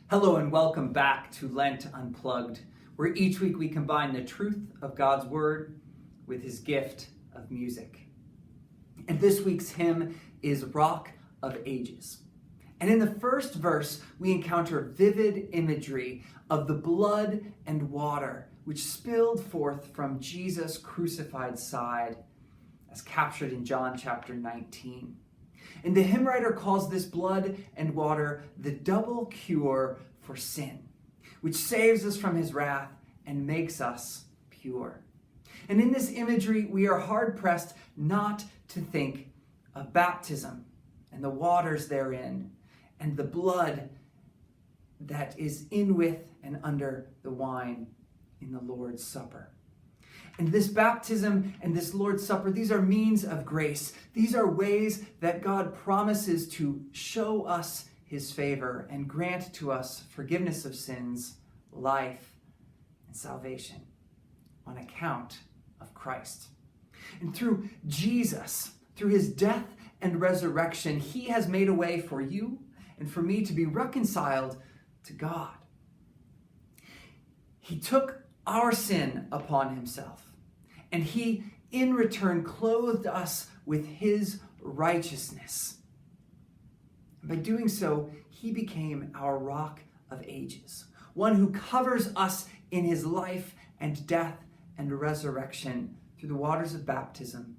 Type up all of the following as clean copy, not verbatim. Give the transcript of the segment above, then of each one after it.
Hello and welcome back to Lent Unplugged, where each week we combine the truth of God's Word with His gift of music. And this week's hymn is Rock of Ages. And in the first verse, we encounter vivid imagery of the blood and water which spilled forth from Jesus' crucified side, as captured in John chapter 19. And the hymn writer calls this blood and water the double cure for sin, which saves us from his wrath and makes us pure. And in this imagery, we are hard-pressed not to think of baptism and the waters therein and the blood that is in with and under the wine in the Lord's Supper. And this baptism and this Lord's Supper, these are means of grace. These are ways that God promises to show us his favor and grant to us forgiveness of sins, life, and salvation on account of Christ. And through Jesus, through his death and resurrection, he has made a way for you and for me to be reconciled to God. He took our sin upon himself. And he, in return, clothed us with his righteousness. By doing so, he became our rock of ages, one who covers us in his life and death and resurrection through the waters of baptism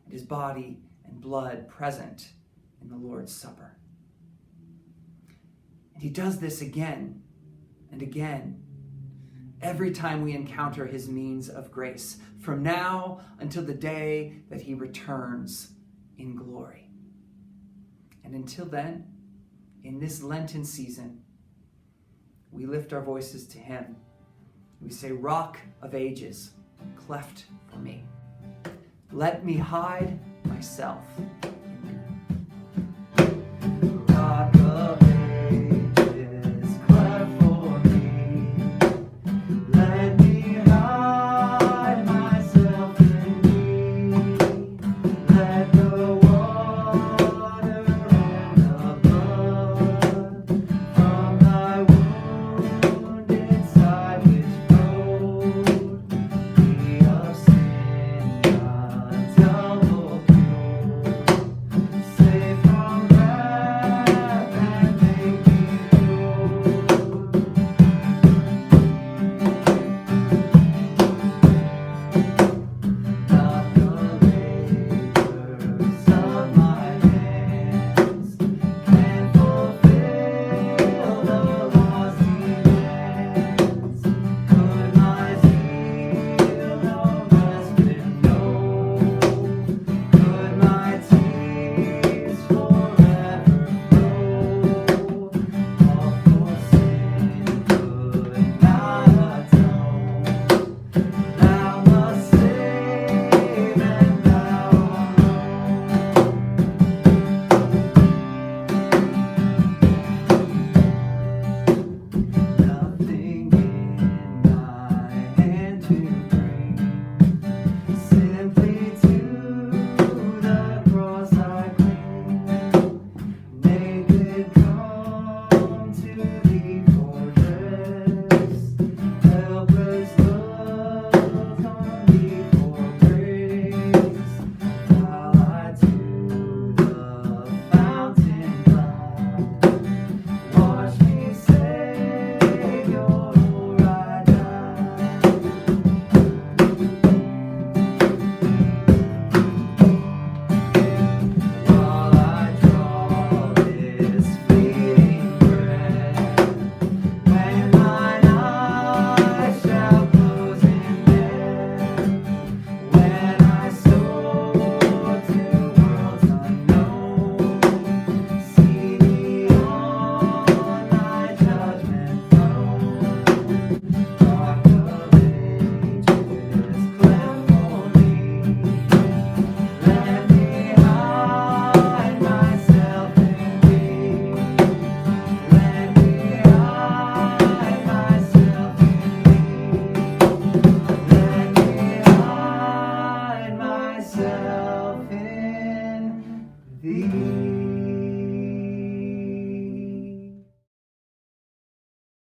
and his body and blood present in the Lord's Supper. And he does this again and again every time we encounter his means of grace, from now until the day that he returns in glory. And until then, in this Lenten season, we lift our voices to him. We say, Rock of Ages, cleft for me. Let me hide myself